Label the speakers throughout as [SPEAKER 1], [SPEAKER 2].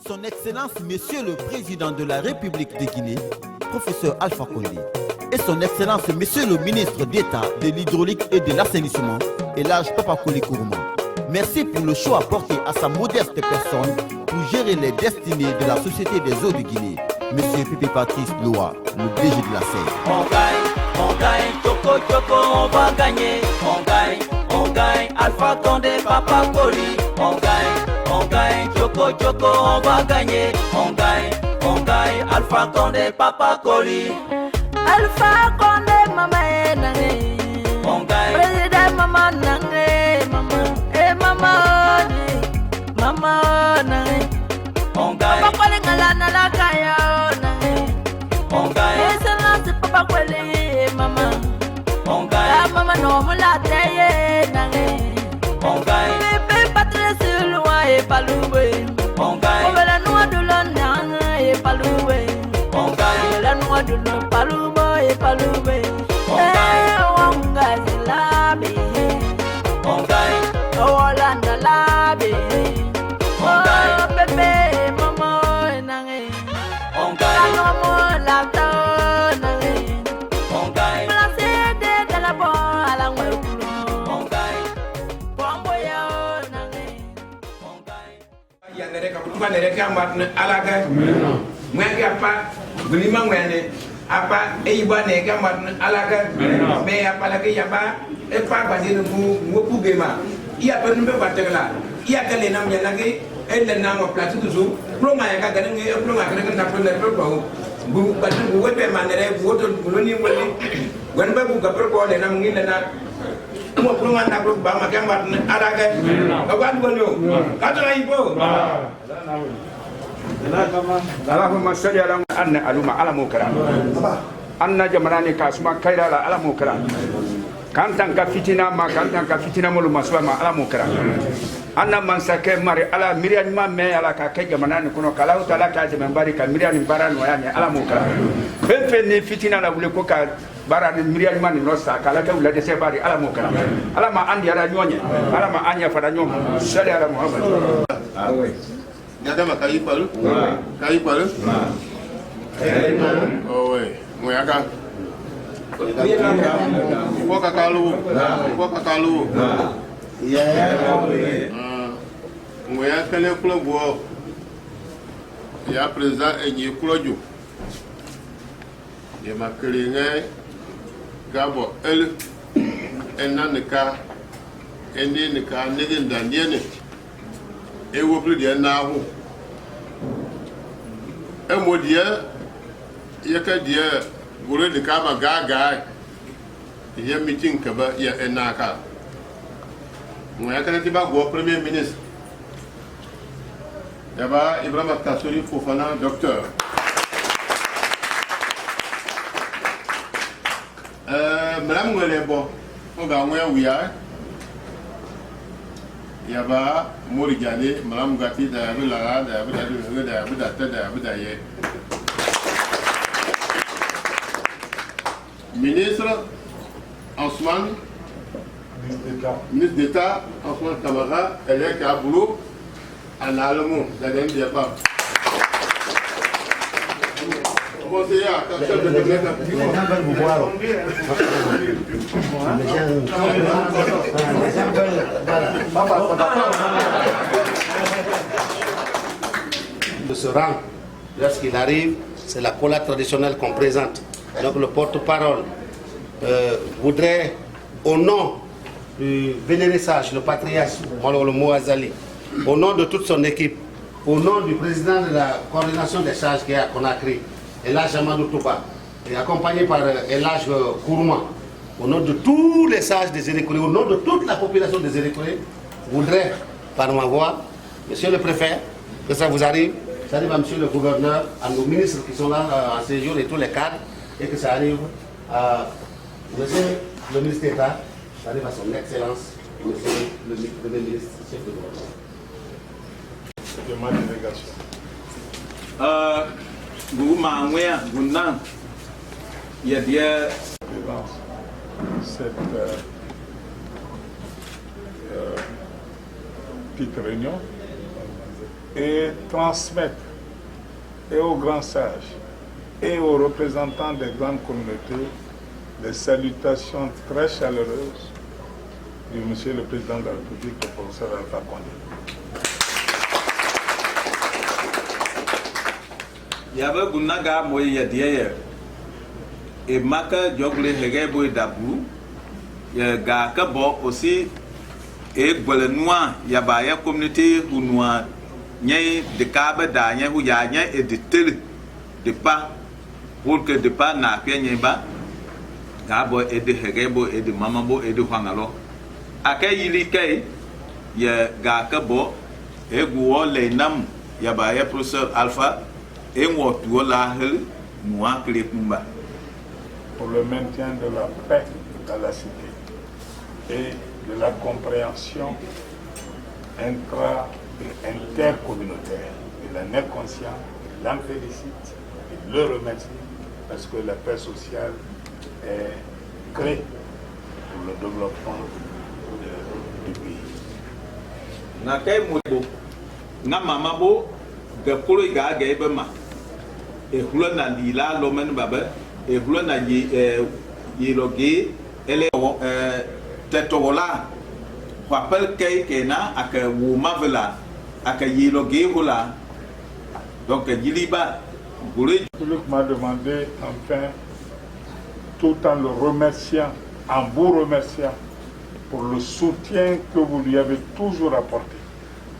[SPEAKER 1] Son Excellence, Monsieur le Président de la République de Guinée, Professeur Alpha Condé, et Son Excellence, Monsieur le Ministre d'État de l'Hydraulique et de l'Assainissement, Elhadj Papakoli Kourouma. Merci pour le choix apporté à sa modeste personne pour gérer les destinées de la Société des eaux de Guinée. Monsieur Pépé Patrice Loa, le DG de la Seine.
[SPEAKER 2] On gagne, Choco Choco, on va gagner. On gagne, Alpha Condé, Papakoli. On gagne, Choco Choco, on va gagner. On gagne, Alpha Condé, Papakoli.
[SPEAKER 3] Alpha Condé, maman, nangé.
[SPEAKER 2] On gagne,
[SPEAKER 3] Président maman, nangé, maman. Eh maman, maman, nangé.
[SPEAKER 2] on gagne,
[SPEAKER 3] Papakoli ngala la kaya, nangé.
[SPEAKER 2] on gagne,
[SPEAKER 3] Excellence Papakoli, maman.
[SPEAKER 2] on
[SPEAKER 3] Ah
[SPEAKER 2] gagne,
[SPEAKER 3] maman, no mula teye, nangé.
[SPEAKER 2] on gagne,
[SPEAKER 3] Pépé Patrice Loa et Paloubé.
[SPEAKER 2] on gagne,
[SPEAKER 3] La noix de l'on et Paloubé.
[SPEAKER 2] on gagne,
[SPEAKER 3] La noix de l'on Paloubo et Paloubé.
[SPEAKER 2] On gagne.
[SPEAKER 3] Wanga Zilabi.
[SPEAKER 2] on gagne,
[SPEAKER 3] Holanda Labi.
[SPEAKER 2] On gagne.
[SPEAKER 3] Oh, bébé, maman, nangé.
[SPEAKER 2] on
[SPEAKER 3] La
[SPEAKER 2] gagne,
[SPEAKER 3] maman, la ta, nangé.
[SPEAKER 2] on gagne,
[SPEAKER 3] Placé de la bonne à la mouille.
[SPEAKER 2] on gagne,
[SPEAKER 3] Pomboya, nangé.
[SPEAKER 2] on gagne.
[SPEAKER 4] Yandere ka kutuba nere ka matne alaga mwen ka pa bulima mwene apa eiba ne ka matne alaga me ya pala ke yaba e pa ba de mu ku bema iya to nimbe bategla iya ka le nam yalage e le nam place du zo pro ma ya ka ga nge pro ma ka na pro ne pro ko bu ba du wo be manere bu to bu ni woni gon ba bu ga pro ko le nam ngi le na mo pro ma na pro ba ma ka matne alaga ka ba du yo ka to ai bo
[SPEAKER 5] Allahumma salli ala anna aluma ala mukra anna jamanani kasuma kaira ala mukra kantan ka fitina ma kantan ka fitina mulu maswa ma ala mukra anna mansake mari ala mirian ma me ala ka ke jamanani kuno kala utala ka je membari ka mirian baran wayani ala mukra pepe ni fitina la wule ko ka baran mirian ma ni nosa kala ka wule de se bari ala mukra ala ma andi ala nyonye ala ma anya fada nyom salli ala muhammad
[SPEAKER 6] Nyadama kayi palu? Kayi palu? Oh oui, moyaka. Ipo kakalu. Ipo kakalu. Moya kene kulo bo. Ya président enyi kulo ju. Ya makelinga gabo el enaneka eni nika nigi ndandiene. E wo plus de na ho e mo die ye ka die gure de ka ma gaga ye meeting ka ba ya enaka mo ya kana ti ba go premier ministre ya ba Ibrahima Kassory Fofana docteur madame ngole bo on ga mo ya wiya yaba Mori Diané Madame Gati da yabi lara da yabi da yabi da ta da yabi da ye ministre Ousmane ministre d'État Ousmane Camara elle est à boulot en allemand da den dia pas conseiller à chef de
[SPEAKER 7] de ce rang, lorsqu'il arrive, c'est la cola traditionnelle qu'on présente. Donc le porte-parole voudrait, au nom du vénéré sage, le patriarche Molo Moazali, au nom de toute son équipe, au nom du président de la coordination des sages qui est à Conakry, Elhadj Amadou Touba, et accompagné par Elhadj Kourouma, au nom de tous les sages des Érékolés, au nom de toute la population des Érékolés, voudrais, par ma voix, monsieur le préfet, que ça vous arrive, ça arrive à monsieur le gouverneur, à nos ministres qui sont là en séjour et tous les cadres, et que ça arrive à monsieur le ministre d'État, ça arrive à son excellence, monsieur le premier ministre, chef de gouvernement.
[SPEAKER 6] de ma délégation.
[SPEAKER 8] Cette petite réunion et transmettre et aux grands sages et aux représentants des grandes communautés les salutations très chaleureuses du Monsieur le Président de la République, le professeur Alpha Condé.
[SPEAKER 9] Yabe gunaga moye yadiye et maka jogle hege boy dabu ya ga kabo aussi et gbole noa yaba ya communauté hunwa nyai de kabe da nyai hu ya nyai et de tel de pas pour que de pas na pia nyai ba ga bo et de hege bo et de mama bo et de hwangalo akay yili kay ya ga kabo e guo le nam yaba ya professeur Alpha et moi tout la moi que les combats
[SPEAKER 8] pour le maintien de la paix dans la cité et de la compréhension intra et intercommunautaire. Il en est conscient, il en félicite, il le remercie parce que la paix sociale est clé pour le développement du pays.
[SPEAKER 9] Nakai mobo, na mamabo, de kolo ga gaibema. Et hula na lila lomen baba et hula na yiloge ele tetola rappel kay kena aka wuma vela aka yiloge hula donc yiliba goulé.
[SPEAKER 8] Le public m'a demandé enfin, tout en le remerciant, en vous remerciant pour le soutien que vous lui avez toujours apporté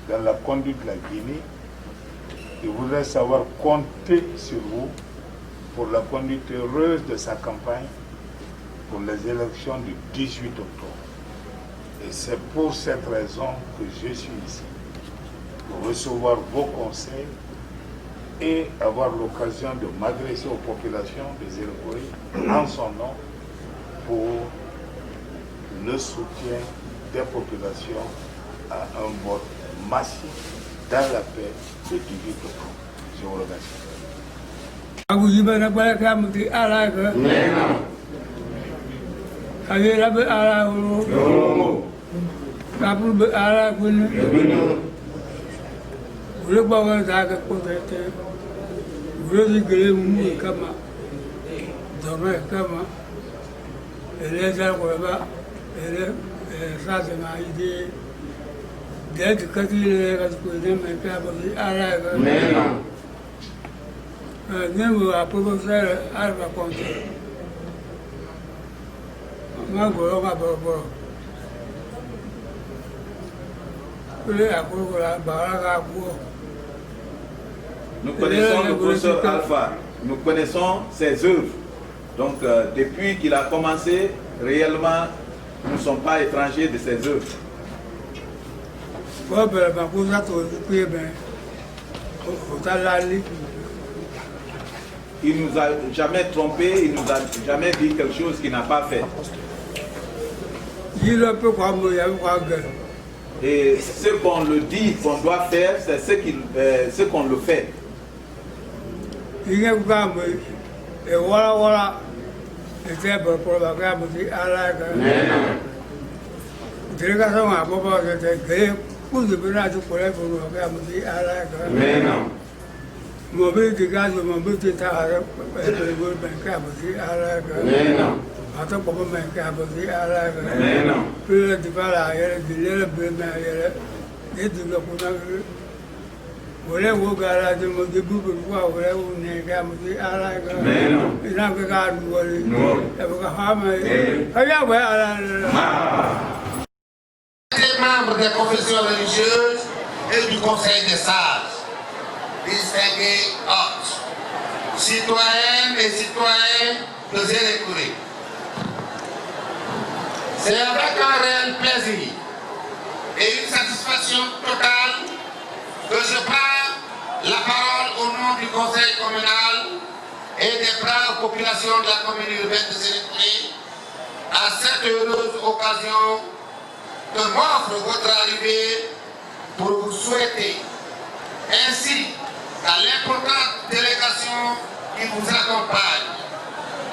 [SPEAKER 8] dans la conduite de la Guinée. Je voudrais savoir compter sur vous pour la conduite heureuse de sa campagne pour les élections du 18 octobre. Et c'est pour cette raison que je suis ici, pour recevoir vos conseils et avoir l'occasion de m'adresser aux populations des Îles en son nom pour le soutien des populations à un vote massif dans la paix de 18 octobre. Je vous remercie.
[SPEAKER 10] D'être catégorique à ce que je me fais à la nous à professeur Alpha Condé. Ma goro ma boro.
[SPEAKER 9] Nous connaissons le professeur Alpha, nous connaissons ses œuvres. Donc depuis qu'il a commencé, réellement, nous ne sommes pas étrangers de ses œuvres. Il nous a jamais trompé, il nous a jamais dit quelque chose qu'il n'a pas fait. Et ce qu'on le dit qu'on doit faire, c'est ce qu'on le fait.
[SPEAKER 7] Membres des confessions religieuses et du Conseil des sages, distingués hôtes, citoyennes et citoyens de Zélécouré. C'est avec un réel plaisir et une satisfaction totale que je prends la parole au nom du Conseil communal et des braves populations de la commune urbaine de Zélécouré à cette heureuse occasion que m'offre votre arrivée pour vous souhaiter, ainsi qu'à l'importante délégation qui vous accompagne,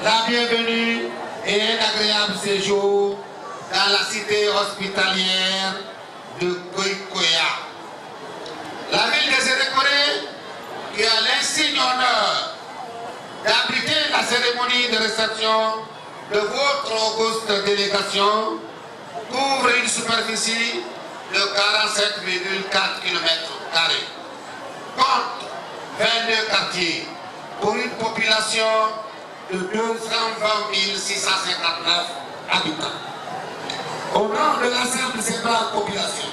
[SPEAKER 7] la bienvenue et un agréable séjour dans la cité hospitalière de Koikoya. La ville de qui a l'insigne honneur d'abriter la cérémonie de réception de votre auguste délégation couvre une superficie de 47,4 km², compte 22 quartiers pour une population de 220 659 habitants. Au nom de l'ensemble de cette brave population,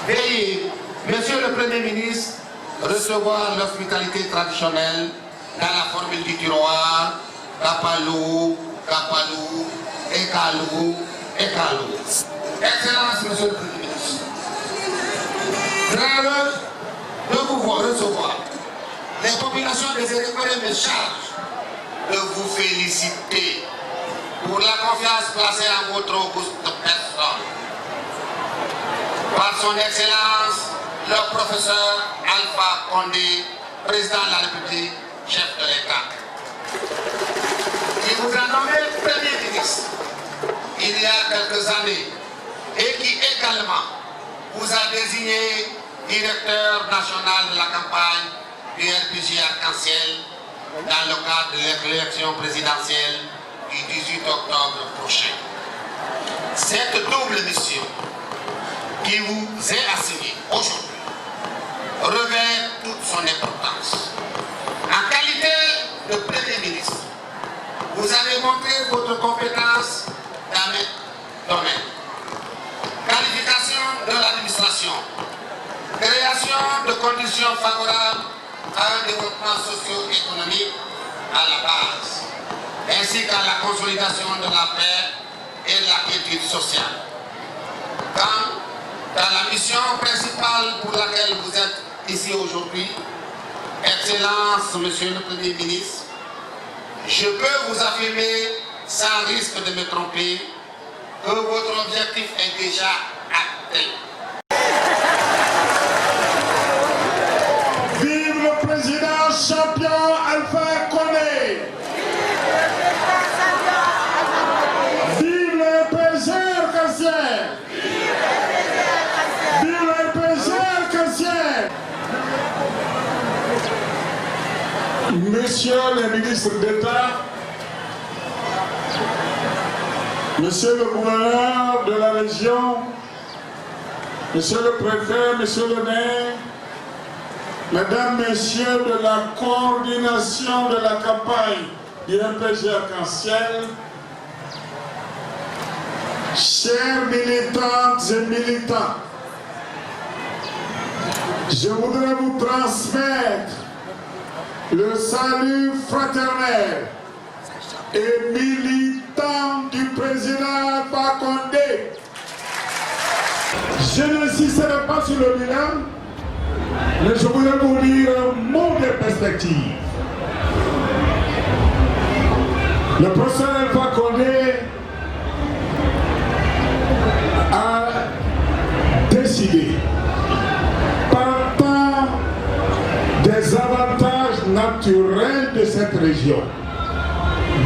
[SPEAKER 7] veuillez, Monsieur le Premier ministre, recevoir l'hospitalité traditionnelle dans la formule du tiroir Kapalou, Kapalou, Ekalou, Ekalou. Excellence, Monsieur le Premier ministre, très heureux de vous recevoir. Les populations désirées me chargent de vous féliciter pour la confiance placée en votre auguste personne. Par son Excellence, le professeur Alpha Condé, président de la République, chef de l'État. Il vous a nommé Premier ministre il y a quelques années et qui également vous a désigné directeur national de la campagne du RPG Arc-en-Ciel dans le cadre de l'élection présidentielle du 18 octobre prochain. Cette double mission qui vous est assignée aujourd'hui revêt toute son importance. En qualité de Premier ministre, vous avez montré votre compétence dans mes domaines. Qualification de l'administration, création de conditions favorables à un développement socio-économique à la base, ainsi qu'à la consolidation de la paix et de la quiétude sociale. Dans la mission principale pour laquelle vous êtes ici aujourd'hui, Excellence, Monsieur le Premier ministre, je peux vous affirmer, sans risque de me tromper, que votre objectif est déjà atteint.
[SPEAKER 8] Vive le président champion Alpha Condé. Vive le RPG Arc-en-Ciel. Vive le RPG Arc-en-Ciel. Messieurs les ministres d'État, Monsieur le gouverneur de la région, Monsieur le préfet, Monsieur le maire, Mesdames, Messieurs de la coordination de la campagne du RPG Arc-en-Ciel, chers militantes et militants, je voudrais vous transmettre le salut fraternel et militant du président Alpha Condé. Je n'insisterai pas sur le bilan, mais je voudrais vous dire un mot de perspective. Le professeur Alpha Condé a décidé, partant des avantages naturels de cette région,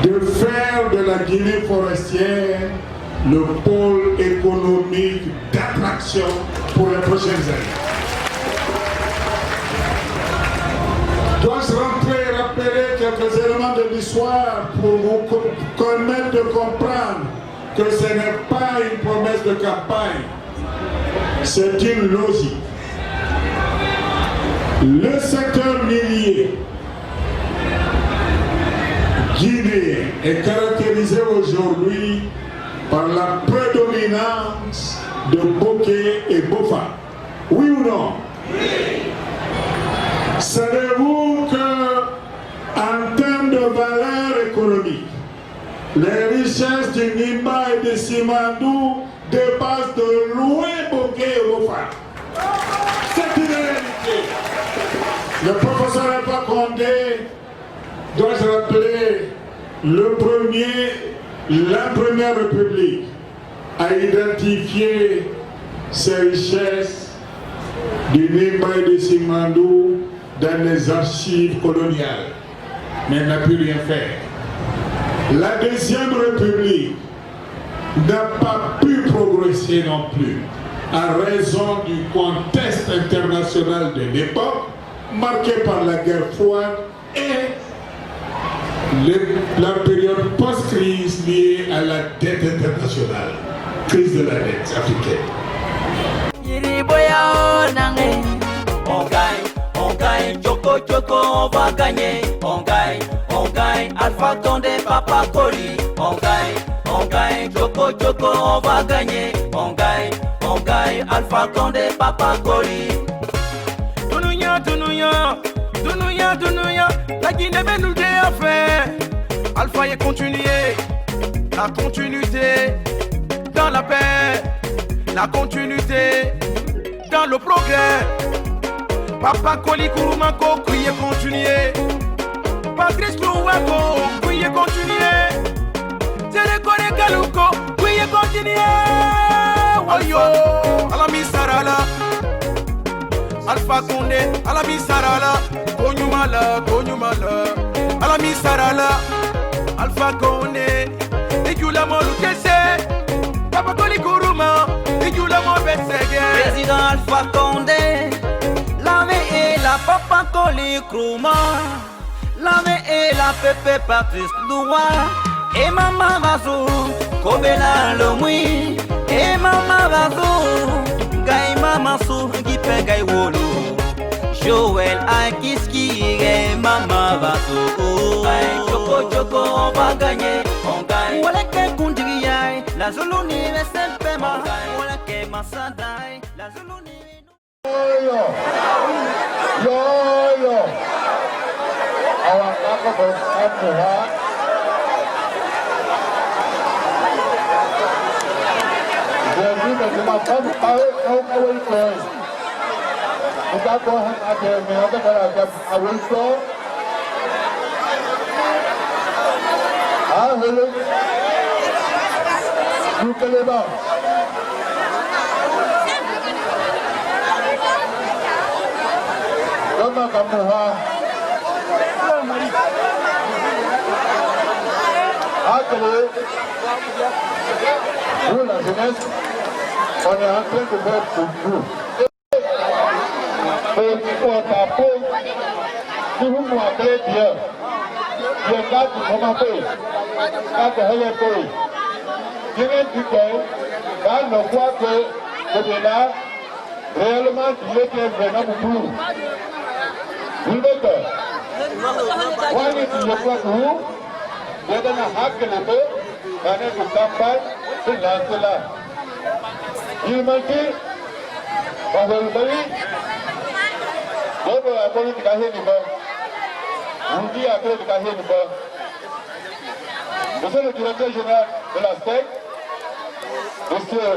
[SPEAKER 8] de faire de la Guinée forestière le pôle économique d'attraction pour les prochaines années. Dois-je rentrer et rappeler quelques éléments de l'histoire pour vous permettre de comprendre que ce n'est pas une promesse de campagne, c'est une logique. Le secteur minier guinéen est caractérisé aujourd'hui par la prédominance de bokeh et bofa. Oui ou non? Oui. Savez-vous que, en termes de valeur économique, les richesses du Nimba et de Simandou dépassent de loin bokeh et bofa? C'est une réalité. Le professeur Alpha Condé, dois-je rappeler, la première république a identifié ces richesses du Nimba et de Simandou dans les archives coloniales, mais elle n'a pu rien faire. La deuxième république n'a pas pu progresser non plus, à raison du contexte international de l'époque, marquée par la guerre froide et la période post-crise liée à la dette internationale, crise de la dette africaine.
[SPEAKER 2] On gagne, Choco Choco, on va gagner. On gagne, Alpha Condé, Papa Koli. On gagne, Choco Choco, on va gagner. On gagne, Alpha Condé, Papa Koli.
[SPEAKER 11] Dunouya, la Guinée va nous faire. Alpha est continué, la continuité dans la paix, la continuité dans le progrès. Papa Koli Kouroumako, qui est continué. Patrice Louwako, qui est continué. Télécoré Galouko, qui est continué. Wayo, Alami Sarala. Alpha Condé, Alami Sarala. Konyumala. Alami Sarala. Alpha Condé. Ejula Molukese. Papa Koli Kourouma. Ejula Mobetsege.
[SPEAKER 2] Président Alpha Condé. Lame et la Papa Koli Kourouma. Lame et la Pepe Patrice Loua. Et Mama Bazou. Kobela Lomui. Et Mama Bazou. Gai Mama Sou. Gipe Gai Wolo. Joël Akiski. Et Mama Bazou. Choco Choco, on va gagner. On gagne. Voilà que Kundriaï. La Zulu Universel Pema. Voilà que Massadai. La Zulu Universel.
[SPEAKER 8] Yo. Our Kakabo Kamuha. The people who are coming out away from the Kakabo at the other I will go. I will look at it. Comment Kamuha? Appelez vous la jeunesse, on est en train de faire pour vous. Si vous m'appelez Dieu, Dieu garde mon pays, garde le pays. Je viens du pays, car on voit que le là, réellement, il est vraiment pour vous. Vous êtes vous je donne un hack de l'eau, l'année de campagne, c'est là. Il m'a dit, on va le donner, on va appeler le casier du bas. On dit appeler le casier du bas. Monsieur le directeur général de la STEC, monsieur.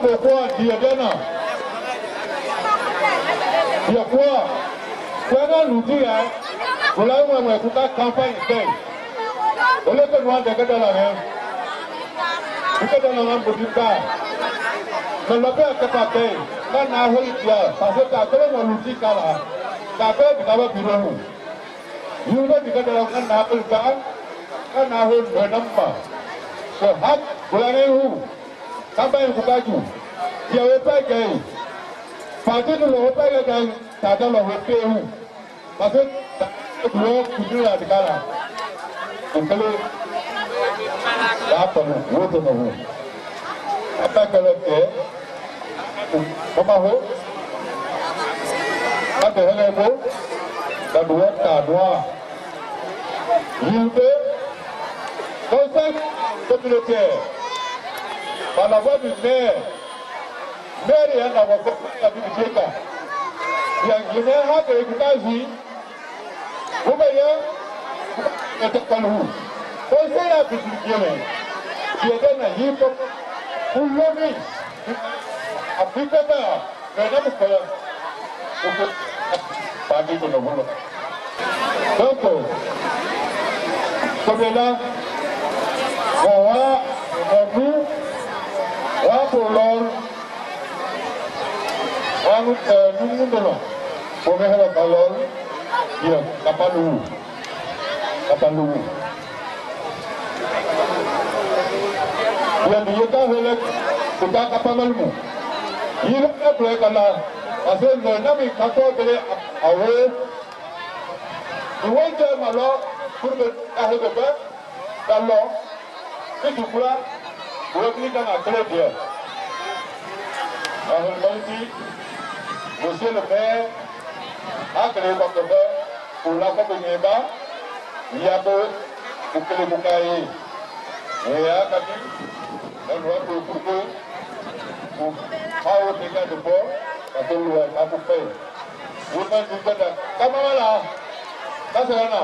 [SPEAKER 8] Pourquoi Diadena? Il y a quoi? Quand nous dit, vous l'avez vu, vous avez campagne. Vous l'avez vu, vous avez fait la main. Vous avez fait la main pour du cas. Mais le père est capable. Quand on a eu parce que tu as fait un outil là, tu as fait un bureau. Vous avez dit que tu as fait un appel quand on a eu un nombre. So, vous l'avez vu. Campagne pour Kajou. Il n'y avait pas de gain. Parce que nous n'avons pas de gain, ça a dans le pays. Parce que le groupe qui est là, c'est là. Donc, là, vous êtes là. Après que le pays, comment vous? Quand vous avez vous, ça doit être à droite. Il veut, conseil communautaire, par la voix du maire, maire est un avocat de la bibliothèque. Il y a un général de l'écoutage. Vous voyez, vous êtes comme vous. Conseil à la bibliothèque, qui est un hip-hop, pour l'homme. Africain, mais non, pas dit que nous voulons. Donc, comme là, on va nous, là pour l'or, nous donnons. Pour faire la parole, il y a Kapanou. Il y a des gens qui ont Kapanou. Il y a des gens qui ont parce que le nom est quand on est à Oué. Nous voyons alors pour le carré de bain, alors, et du coup là, vous revenez dans la très bien. Alors, monsieur le maire a créé comme le maire pour la compagnie bas, il y a deux pour que les boucailles. Et il y a Kapi, on doit pour pas au dégât de bord, parce que nous avons pas fait. Vous m'avez dit que comment là? Ça c'est là.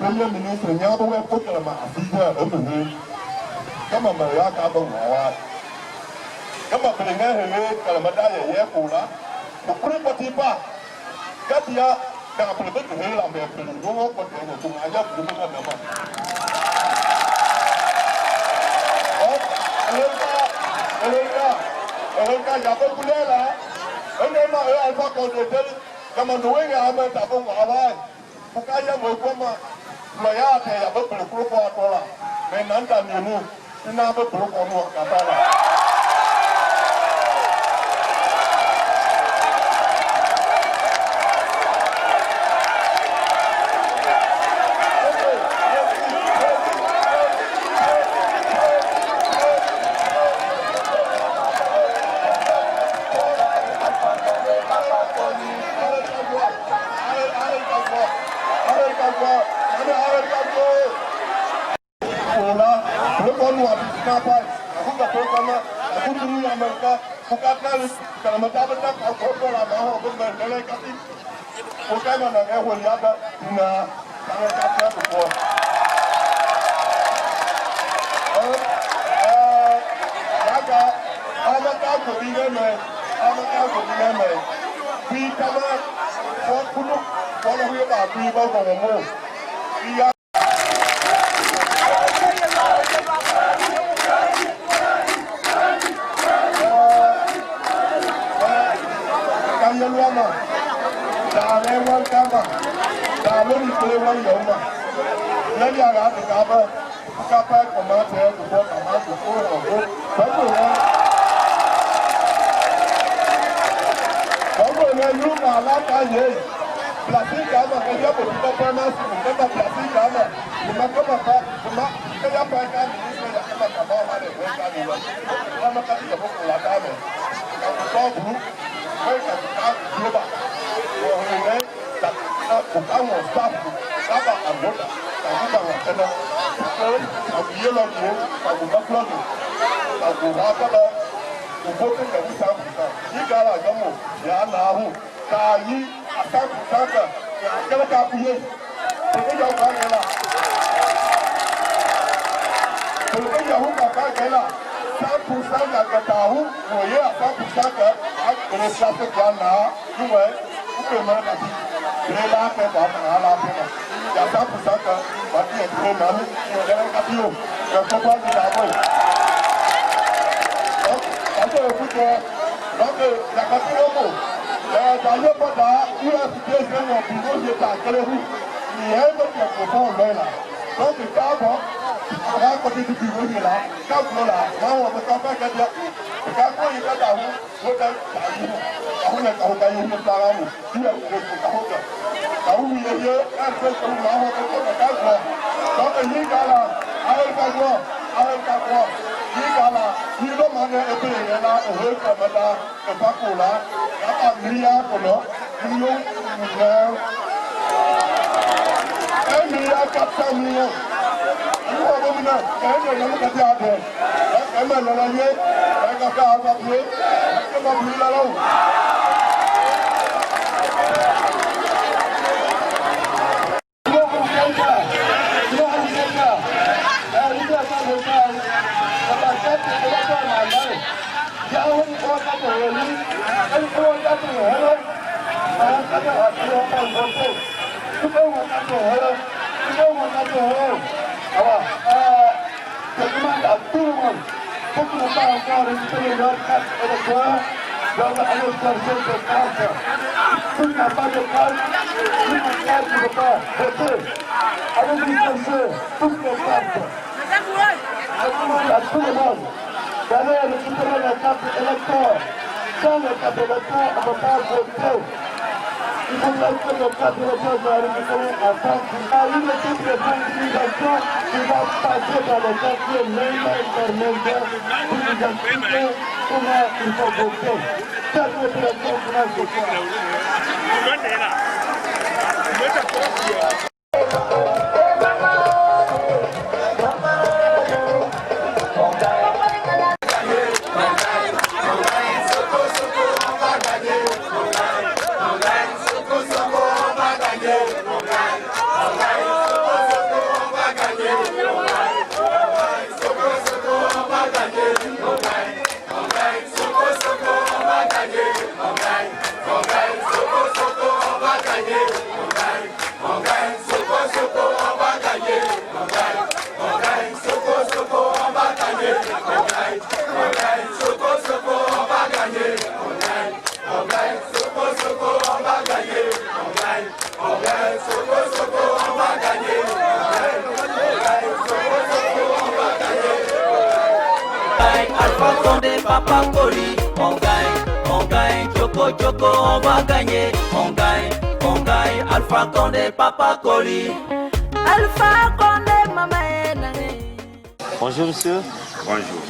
[SPEAKER 12] Premier ministre nya bo we ko tele ma afija o me kama ma ya ka bo wa kama bringa he kala ma da ye ko la ko kuri ko ti ba ka ti ya ka ko be ko he la me pe do ko te ko ma ya ko ma na ma Elka ya ko kulela ene ma e alfa ko de tel kama no we ya ma ta bo wa wa Bukaya mokoma loya te ya bo pro ko atola me nanda nimu ina bo pro ko no katala pour laisser le cadre de la République en France. À une équipe de sensibilisation qui va passer dans les quartiers main par main pour nous expliquer comment il faut voter. Cette opération finale ce soir.
[SPEAKER 2] Alpha Condé, Papa Koli, on gagne, Choco Choco, on va gagner, on gagne, Alpha Condé, Papa Koli.
[SPEAKER 3] Alpha Condé, maman.
[SPEAKER 13] Bonjour monsieur.
[SPEAKER 14] Bonjour.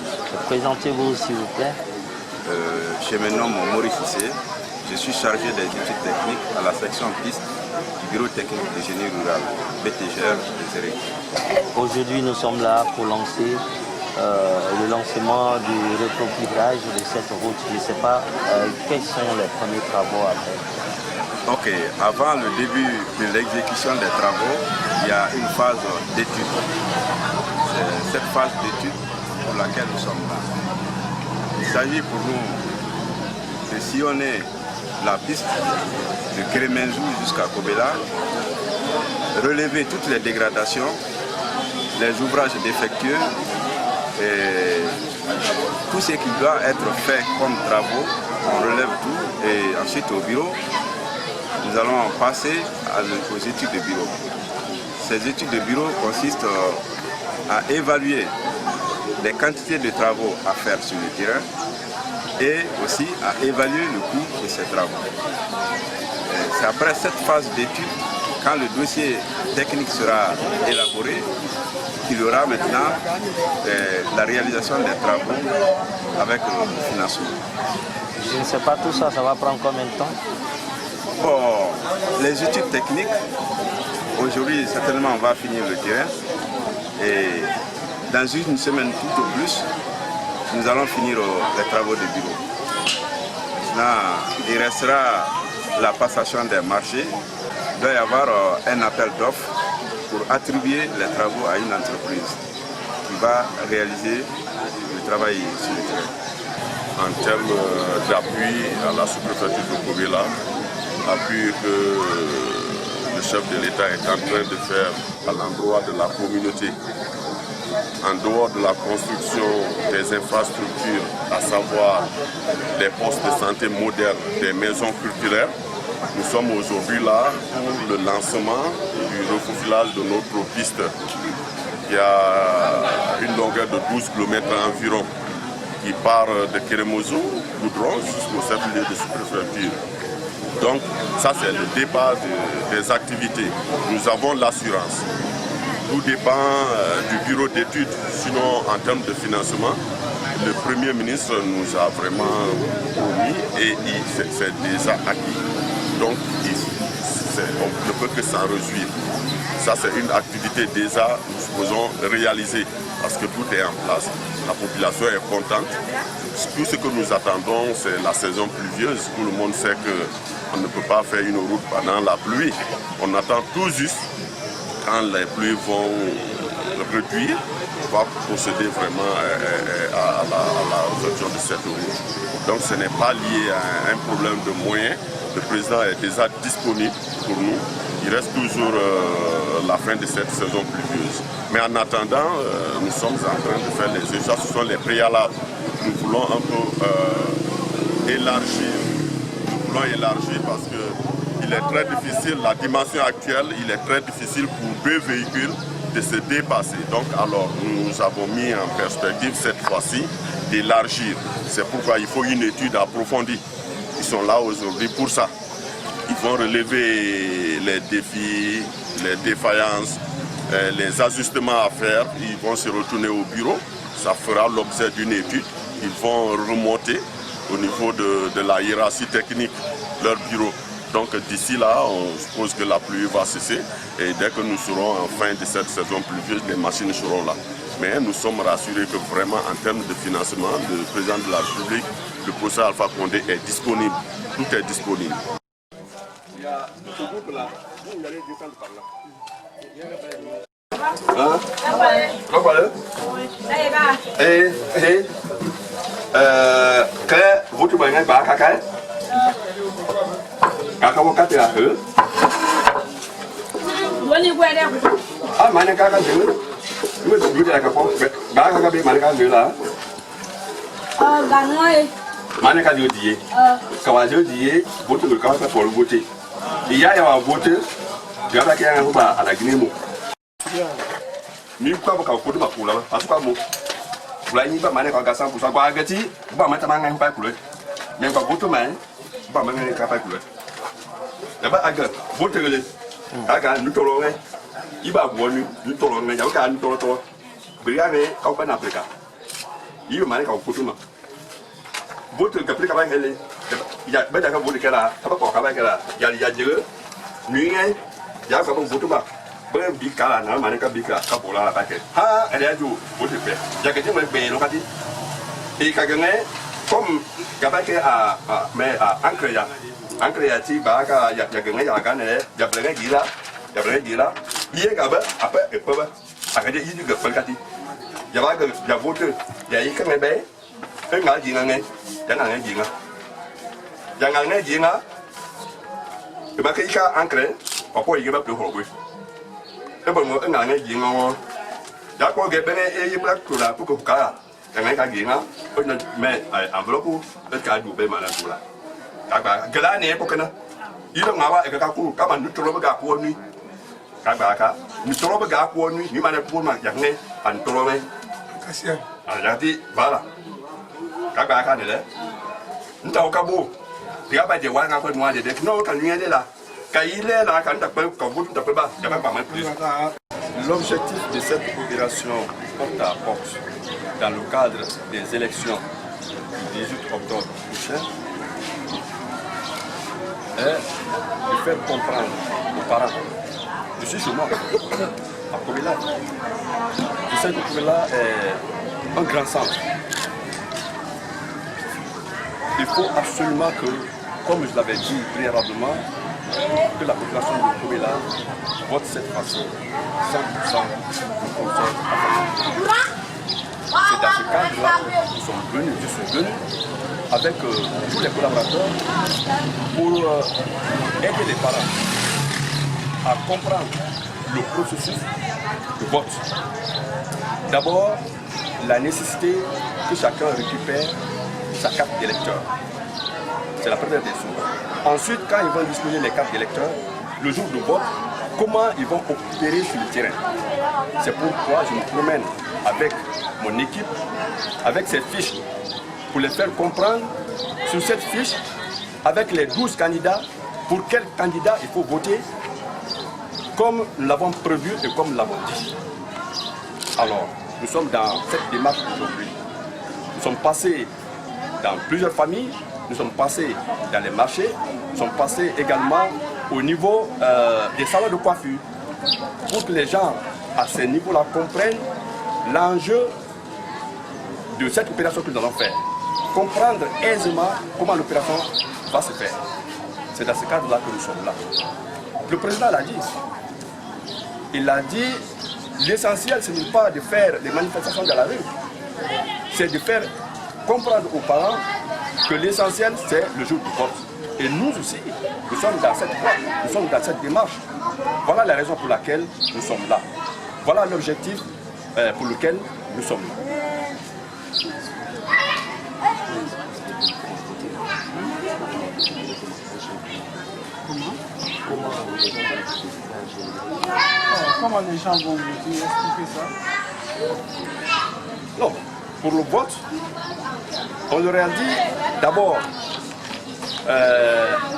[SPEAKER 13] Présentez-vous s'il vous plaît.
[SPEAKER 14] Je me nomme Maurice Cissé. Je suis chargé des études techniques à la section piste du bureau technique de génie rural, BTGR de Zéré.
[SPEAKER 13] Aujourd'hui nous sommes là pour lancer le lancement du rétropédalage de cette route. Je ne sais pas quels sont les premiers travaux à faire.
[SPEAKER 14] Ok, avant le début de l'exécution des travaux, il y a une phase d'étude. C'est cette phase d'étude pour laquelle nous sommes là. Il s'agit pour nous de sillonner la piste de Kérémenzou jusqu'à Kobela, relever toutes les dégradations, les ouvrages défectueux, et tout ce qui doit être fait comme travaux, on relève tout et ensuite au bureau, nous allons passer aux études de bureau. Ces études de bureau consistent à évaluer les quantités de travaux à faire sur le terrain et aussi à évaluer le coût de ces travaux. C'est après cette phase d'étude, quand le dossier technique sera élaboré, qu'il y aura maintenant la réalisation des travaux avec le financement.
[SPEAKER 13] Je ne sais pas tout ça, ça va prendre combien de temps?
[SPEAKER 14] Bon, les études techniques, aujourd'hui certainement on va finir le terrain et dans une semaine tout au plus, nous allons finir les travaux de bureau. Maintenant, il restera la passation des marchés. Il doit y avoir un appel d'offres pour attribuer les travaux à une entreprise qui va réaliser le travail sur le terrain.
[SPEAKER 15] En termes d'appui à la sous-préfecture de Kobela, appui que le chef de l'État est en train de faire à l'endroit de la communauté, en dehors de la construction des infrastructures, à savoir des postes de santé modernes, des maisons culturelles. Nous sommes aujourd'hui là pour le lancement du refaufilage de notre piste qui a une longueur de 12 km environ, qui part de Kérémenzou, Goudron, jusqu'au chef-lieu de sous-préfecture. Donc ça c'est le départ des activités. Nous avons l'assurance. Tout dépend du bureau d'études. Sinon en termes de financement, le Premier ministre nous a vraiment promis et c'est déjà acquis. Donc on ne peut que s'en réjouir. Ça c'est une activité déjà, nous faisons réaliser parce que tout est en place. La population est contente. Tout ce que nous attendons, c'est la saison pluvieuse. Tout le monde sait qu'on ne peut pas faire une route pendant la pluie. On attend tout juste quand les pluies vont réduire, on va procéder vraiment à la résorption de cette route. Donc ce n'est pas lié à un problème de moyens. Le président est déjà disponible pour nous. Il reste toujours la fin de cette saison pluvieuse. Mais en attendant, nous sommes en train de faire les échanges. Ce sont les préalables. Nous voulons un peu élargir. Nous voulons élargir parce qu'il est très difficile, la dimension actuelle, il est très difficile pour 2 véhicules de se dépasser. Donc alors, nous avons mis en perspective cette fois-ci d'élargir. C'est pourquoi il faut une étude approfondie. Ils sont là aujourd'hui pour ça. Il vont relever les défis, les défaillances, les ajustements à faire. Ils vont se retourner au bureau. Ça fera l'objet d'une étude. Ils vont remonter au niveau de la hiérarchie technique leur bureau. Donc d'ici là, on suppose que la pluie va cesser et dès que nous serons en fin de cette saison pluvieuse, les machines seront là. Mais nous sommes rassurés que vraiment en termes de financement, le président de la République, le professeur Alpha Condé est disponible. Tout est disponible.
[SPEAKER 14] Il y a ce groupe-là, vous allez descendre par là.
[SPEAKER 15] Hein? Voilà.
[SPEAKER 14] Cái vũ trụ này bà cái có cách là thử mà này cái thử mới vũ trụ này có bà cái biết mà này cái thử là
[SPEAKER 3] gần ơi
[SPEAKER 14] mà này cái gì cái gì gì vũ trụ có cái phổ vũ trụ thì giá là vũ trụ thì cái cái anh bà là cái nemu ni kwa ba ka ko ba kula ba asu ka mo kula ni ba mane ka ga 100% kwa ga ti ba ma ta ma ngai pa kula men ka go to man ba ma ngai ka pa kula da ba aga bo te le aga nu to lo ngai i ba go nu to lo ngai ya ka nu to to bi ya ne ka pa na afrika i ba mane ka ko to ma bo te ka afrika ba ngai le ya ba da ka bo de ka la ta ba ko ka ba ka la ya je ni ngai ya ka bo to ba bikala na mane ka bika ka bola la paquet ha elle a du vous te fait ya que tu me paye lo kati et ka gagné comme ka ba ke a mais a ancre ya ti ba ka ya gagné ya ga ne ya ble gila ye ka ba après et pas ba ka de yi du ga kati ya ba ga ya vote ya yi ka me be e nga ji nga ya nga ji nga ya nga ji nga e ba ka yi ka ancre ko yi ba pe ho gwe e bo mo nga nga ji nga ya ko ge bene e yi black to la pour que ka nga ka ji nga o na me enveloppe e ka du be ma la to la ka ba gala ne ko kana yi do nga wa e ka ku ka ma nu to lo ga ko ni ka ba ka nu to lo ga ko ni ni ma na ko ma ya ne an to lo me ka si a ya ti bala ka ba ka ne le nta o ka bo ti ga ba je wa nga ko mo de no ka ni de la.
[SPEAKER 15] L'objectif de cette opération porte à porte dans le cadre des élections du 18 octobre prochain est de faire comprendre aux parents. Je suis chez moi, à Kobila. Je sais que Kobila est un grand centre. Il faut absolument que, comme je l'avais dit préalablement, que la population de Kobila vote cette façon 100% du conseil. C'est dans ce cadre-là que nous sommes venus, je suis venu avec tous les collaborateurs pour aider les parents à comprendre le processus de vote. D'abord, la nécessité que chacun récupère sa carte d'électeur. C'est la première des choses. Ensuite, quand ils vont disposer les cartes d'électeurs, le jour du vote, comment ils vont opérer sur le terrain. C'est pourquoi je me promène avec mon équipe, avec ces fiches, pour les faire comprendre sur cette fiche, avec les 12 candidats, pour quel candidat il faut voter, comme nous l'avons prévu et comme nous l'avons dit. Alors, nous sommes dans cette démarche aujourd'hui. Nous sommes passés dans plusieurs familles, nous sommes passés dans les marchés, nous sommes passés également au niveau des salons de coiffure, pour que les gens à ce niveau-là comprennent l'enjeu de cette opération que nous allons faire. Comprendre aisément comment l'opération va se faire. C'est dans ce cadre-là que nous sommes là. Le président l'a dit. Il a dit, l'essentiel ce n'est pas de faire des manifestations dans la rue, c'est de faire comprendre aux parents que l'essentiel c'est le jour du vote. Et nous aussi, nous sommes dans cette voie, nous sommes dans cette démarche. Voilà la raison pour laquelle nous sommes là. Voilà l'objectif pour lequel nous sommes là.
[SPEAKER 10] Comment les gens vont vous expliquer ça?
[SPEAKER 15] Non, pour le vote, on leur a dit d'abord,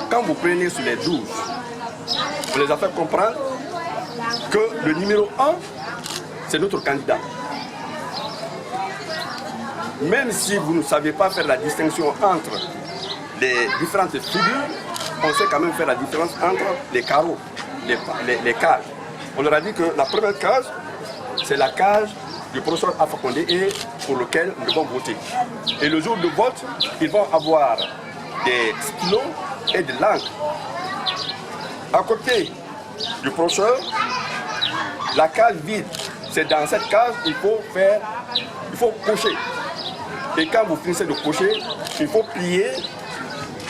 [SPEAKER 15] quand vous
[SPEAKER 16] comprenez sur les 12, on les a fait comprendre que le numéro 1, c'est notre candidat. Même si vous ne savez pas faire la distinction entre les différentes figures, on sait quand même faire la différence entre les carreaux, les cases. On leur a dit que la première case, c'est la case du professeur Alpha Condé et pour lequel nous devons voter. Et le jour de vote, ils vont avoir des stylos et de l'encre. À côté du professeur, la case vide, c'est dans cette case il faut cocher. Et quand vous finissez de cocher, il faut plier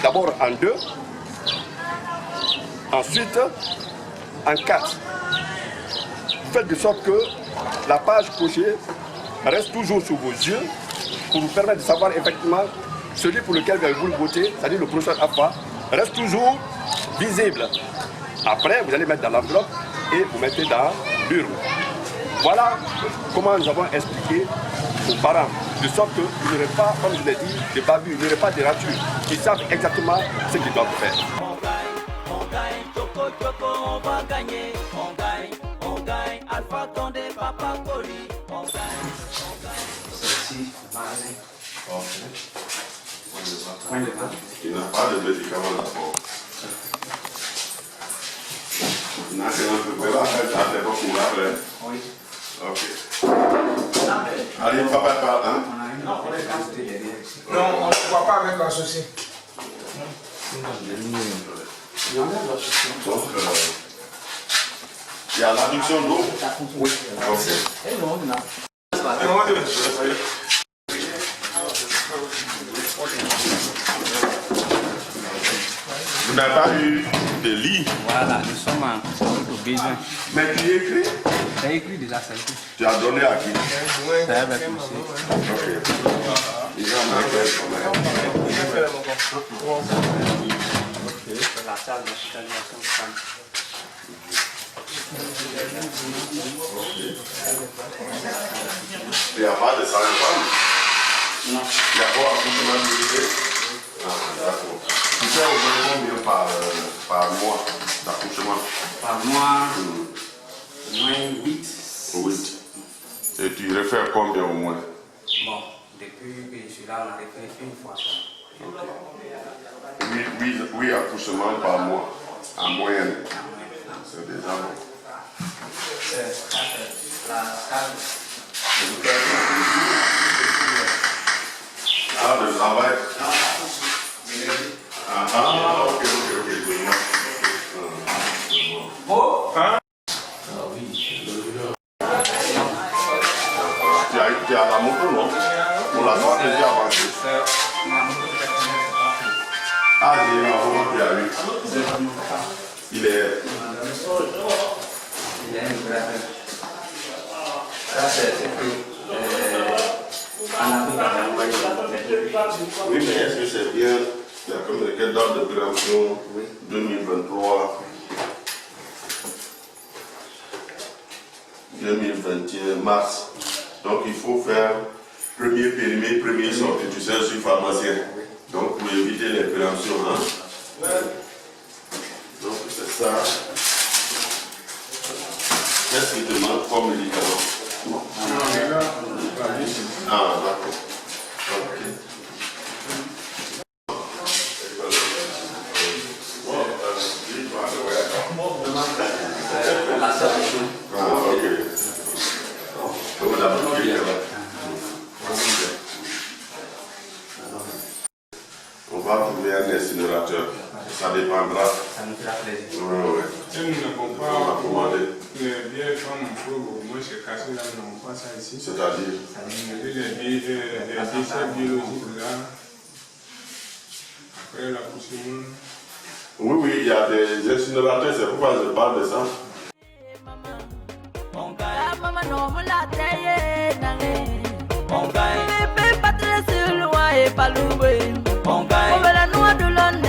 [SPEAKER 16] d'abord en 2, ensuite en 4. Vous faites de sorte que la page cochée reste toujours sous vos yeux pour vous permettre de savoir effectivement celui pour lequel vous votez, c'est-à-dire le professeur Alpha, reste toujours visible. Après, vous allez mettre dans l'enveloppe et vous mettez dans l'urne. Voilà comment nous avons expliqué aux parents, de sorte qu'il n'y aurait pas, comme je l'ai dit, de bavures, il n'y aurait pas de ratures. Ils savent exactement ce qu'ils doivent faire.
[SPEAKER 2] On gagne, Choco Choco, on va gagner. On gagne, Alpha Condé, Papa Koli. On gagne,
[SPEAKER 15] Il n'a pas de médicaments là-bas. Il n'a qu'un peu là, c'est pas pour là. Oui. Ok. Allez, papa parle, hein?
[SPEAKER 4] Non, on ne voit pas avec l'associé.
[SPEAKER 15] Donc, il y a l'adduction d'eau? Oui. Vous n'avez pas eu de lit?
[SPEAKER 17] Voilà, nous sommes en cours de besoin.
[SPEAKER 15] Mais tu écris?
[SPEAKER 17] J'ai écrit déjà, ça écrit.
[SPEAKER 15] Tu as donné à qui?
[SPEAKER 17] C'est avec monsieur.
[SPEAKER 15] Ok. Il va m'appeler quand même.
[SPEAKER 17] La salle d'hospitalisation de femmes.
[SPEAKER 15] Il n'y a pas de sage-femme?
[SPEAKER 17] Non.
[SPEAKER 15] Il n'y a pas accouchement dirigé? Ah, d'accord. Tu fais au moins combien par mois d'accouchement?
[SPEAKER 17] Par mois, moins 8.
[SPEAKER 15] 8. Et tu refais combien au moins?
[SPEAKER 17] Bon, depuis que je suis là, on a refait une fois.
[SPEAKER 15] Okay. 8 accouchements par mois, en moyenne. C'est déjà bon. Ah, le travail? Ah, ok.
[SPEAKER 4] Oh, hein?
[SPEAKER 15] Tu as la moto, non? Pour la soirée, j'ai avancé. Ah, j'ai un moment qui a eu. Il est.
[SPEAKER 17] Ça, c'est
[SPEAKER 15] oui, mais est-ce que c'est bien? Il y a comme quelle date de péremption? 2023. 2021, mars. Donc il faut faire premier périmé, premier sorti. Tu sais, je suis pharmacien. Donc pour éviter les péremptions. Hein? Donc c'est ça. Qu'est-ce qui te manque comme médicament? Ah, d'accord. Ok. On va trouver un incinérateur. Ça dépendra.
[SPEAKER 17] Ça nous fera plaisir.
[SPEAKER 15] Oui.
[SPEAKER 4] Si nous n'avons pas les vieilles femmes, moi je cassé là, nous n'avons pas ça ici.
[SPEAKER 15] C'est-à-dire?
[SPEAKER 4] Les déchets biologiques là, après la poussière.
[SPEAKER 15] Oui, il y a des incinérateurs, c'est pourquoi je parle de ça.
[SPEAKER 2] On gagne. Bébé patrie sur le roi et pas loué. On gagne. On veut la noix de l'on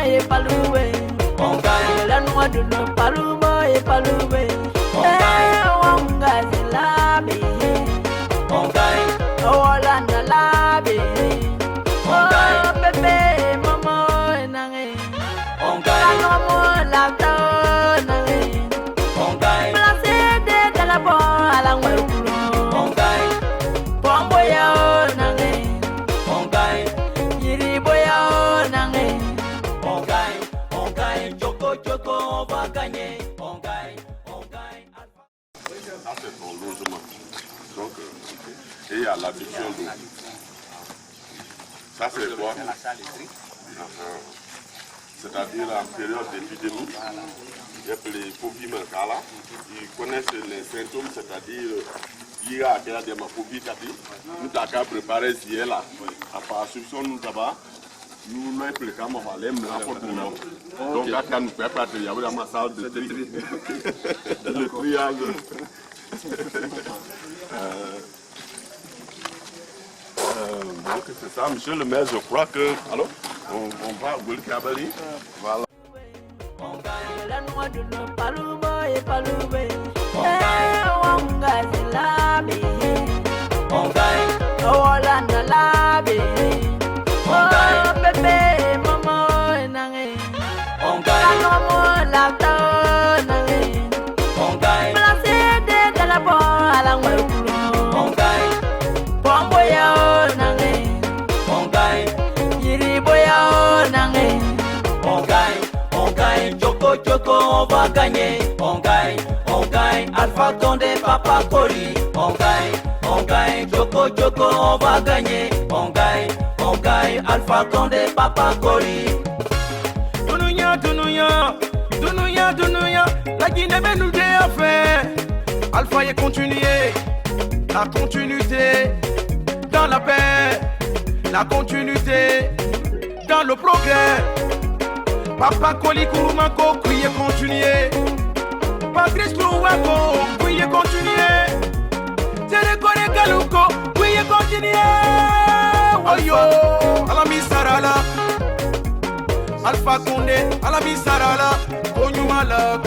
[SPEAKER 2] et pas loué. On gagne. La noix de l'on pas loué et pas loué. On gagne la bé. On gagne. On gagne la bé. On gagne. Bébé maman et nangé. On gagne.
[SPEAKER 15] l'adduction d'eau. Ça c'est quoi? C'est-à-dire en période d'épidémie, les phobies là, ils connaissent les symptômes, c'est-à-dire il y a des phobie nous avons préparé ici là, à part soupçon nous d'abord, nous n'avons plus qu'à m'aller la photo donc quand nous préparons, il y a vraiment ça de tri, le triage. Donc c'est ça, monsieur le maire, je crois que, alors, on va au Kabali, voilà.
[SPEAKER 2] Choco, on va gagner, on gagne, Alpha Condé, Papa Koli, on gagne, Choco, on va gagner, on gagne, Alpha Condé, Papa Koli.
[SPEAKER 11] Dunouya, la Guinée va nous dire faire. Alpha est continué, la continuité dans la paix, la continuité dans le progrès. Papa Koli Kouroumako, criez continuer. Patrice Kourouako, criez continuer. Télécone Galouko, criez continuer. Oyo, Alami Sarala, Alpha Condé, Alami Sarala, Konyumala,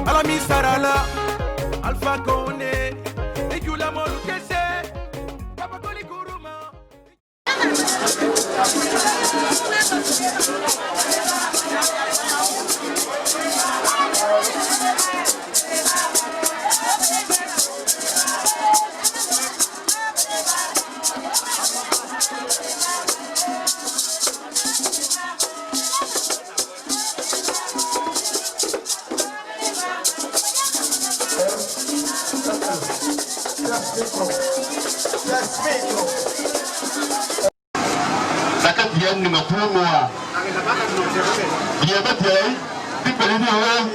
[SPEAKER 11] Alami Sarala, Alpha Condé, et you la molu kese, Papa Koli Kourouma.
[SPEAKER 12] Ni mapumua dia betai di pelini orang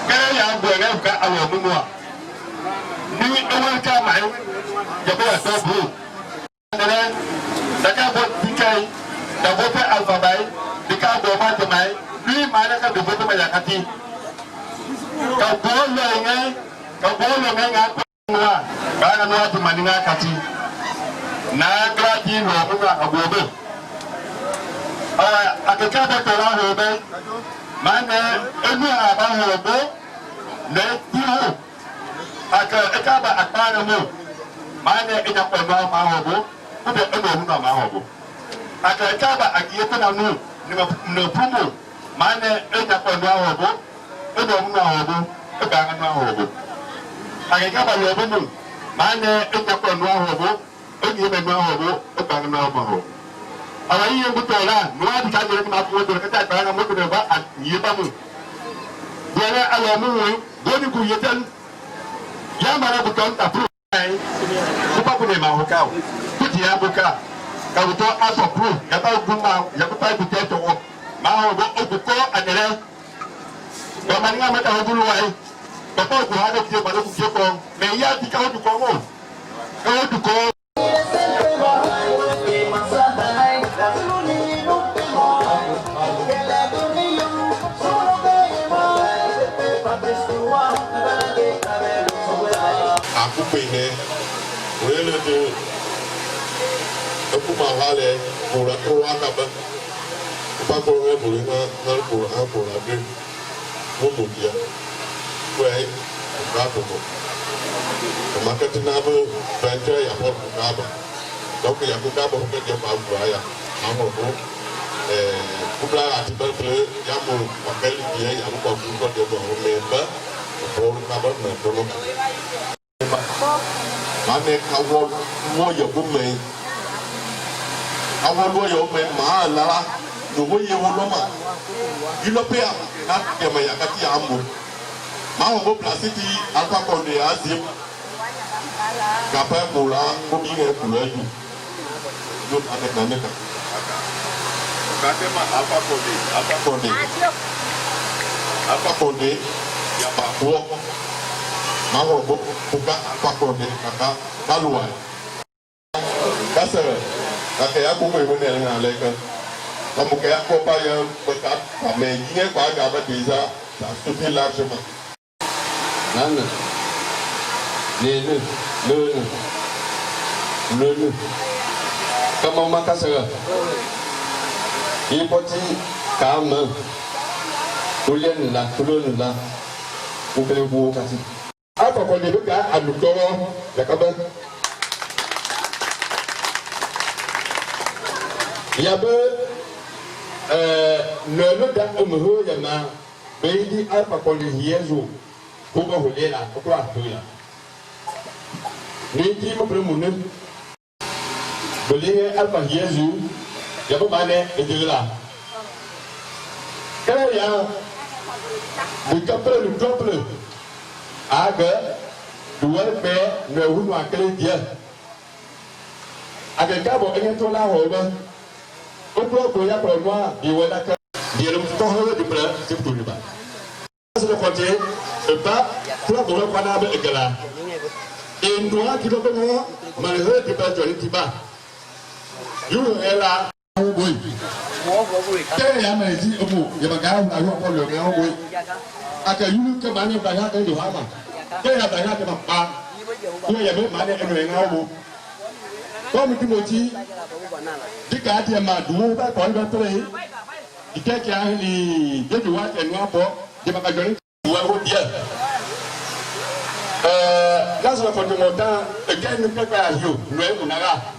[SPEAKER 12] kaya yang buat ka awal mumua ni awal ka mai jabo tabu dan daga buat dikai da bope alfabai dika boma de mai ni mana ka bope mayakati ka bolo ngai ngapua kana no atu maninga kati na grati no buka agobe akekaba tola hobe mane enu aba hobe ne tihu akekaba akpana mo mane enya kwema ma hobo ube eno mu na ma hobo akekaba akiyete na nu ne pumo mane enya kwema hobo eno mu na hobo eba na hobo akekaba hobo mu mane enya kwema hobo enyi me na hobo eba na hobo ala yi ngu tola no adi ka jere ma ko do ka ta ba na mo ko ba a yi ba mu dole ala mu wo goni ku yetel ya mara bu ton ta pro ai ku ba ku ne ma ho ka ku ti ya bu ka ka bu to aso pro ya ba bu ma ya ku ta bu te to ma ho bo o ku ko anere ba ma nga mata ho bu lo ai ba ko ku ha de ti ba do ku je ko me ya ti ka ho du ko mo ka ho du ko Akupene, wele do akuma hale pura pura kaba, apa pura pura na pura be, momo dia, wei, kaba mo. Makati na bo bente ya por kaba, donc ya kaba ko ke ba ya, amo ko kubla ati bele ya mo wakeli dia ya mo ko de bo memba, por kaba na dono. Mane kawo moyo bume awo moyo me ma la no moyo woloma ilopea na kema ya kati ambo ma wo plasiti Alpha Condé azim Kapal pulang, kami ingin pulang itu. Jom ada mana kan?
[SPEAKER 6] Kata mah apa kode? Apa kode?
[SPEAKER 12] Ya Pak Buok. Mau buka apa kode kakak kaluan. Kasar. Kakak aku mau menel ngalek. Kamu kayak apa pak yang berkat kami ingin kau agak berbeza. Tak sudah largement.
[SPEAKER 6] Nana. Nene. Kamu makan segala. Ipoti kamu. Kuliah lah. Mungkin buku kasih. Apa kau ni berkat anu kau? Ya kabar. Ya ber. Nene dah umur yang mana. Bayi apa kau ni Yesus. Bukan boleh lah. Aku aku lah. Ni dia bermula. Boleh apa Yesus? Ya bermana itu lah. Kalau yang bukan perlu, agak dua pe nehun wakil dia. Agak kau ingin tu lah orang. Aku ya perempuan diwakil dia lebih tahu di pada sebetulnya pak. Sudah kerja, sebab pulang pulang pada apa egala. Indua kita pernah melihat di pada jual tiba. Yulu ela boy. Kaya yang mana abu, yang bagau nak buat apa lagi boy. Agak yulu ke mana banyak kan dua ama. Kaya banyak ke apa? Kaya yang mana yang abu. Kau mungkin moji. Jika dia madu, tak kau betul ni. Jika dia ni dia jual tenua apa, dia bakal jual dua dia. Langsung kalau kita monta, ikan ni kita hiu, nuai munaga.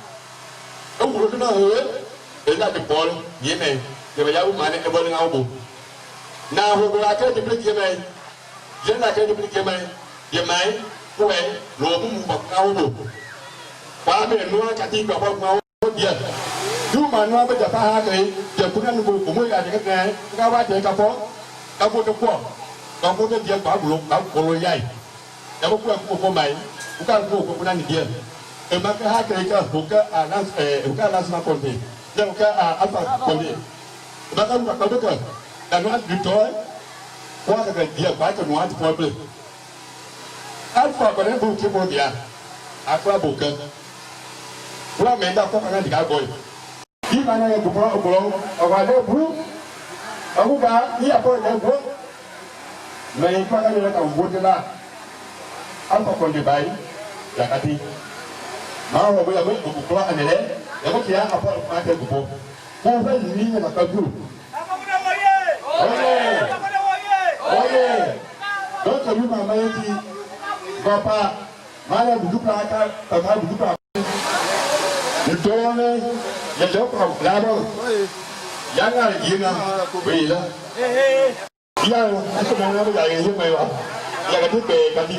[SPEAKER 6] Ông bố nó hứa đến là được bol như này thì bây giờ ông mà này cái bol ngao bù nào hôm qua cái chụp kia này diễn là cái chụp kia này điểm này cô ấy lùa cũng bọc ngao bù quá miền núi cả tin vào bọc ngao kia chú mà nó bây giờ ta hai cái giờ cũng ăn bù cũng mới là cái này cao ba chuyện cà phó cà phô còn có cái gì quả bù lục cả bù dày để bốc qua cô mày cũng cao cũng ăn gì maka hake ka buka anas konti yang ka apa konti maka buka buka dan nuat ditoy kwa ka dia kwa ka nuat problem alfa pada buki mo dia aku buka pula menda ko kan diga boy di mana yang buka bolong awale bu aku ba iya apa yang bu mai ka kan ka budila alfa konti bai ya kati mau apa yang buku keluar ni deh, yang kia apa ada buku, buku ini yang macam tu. Oye, kalau kamu mama ini, bapa, mana buku pelakar, bapa buku pelakar. Itu ni, yang jauh kau pelabur, yang ada gina, bila. Yang aku mana ada yang ini mewah, yang itu kaki,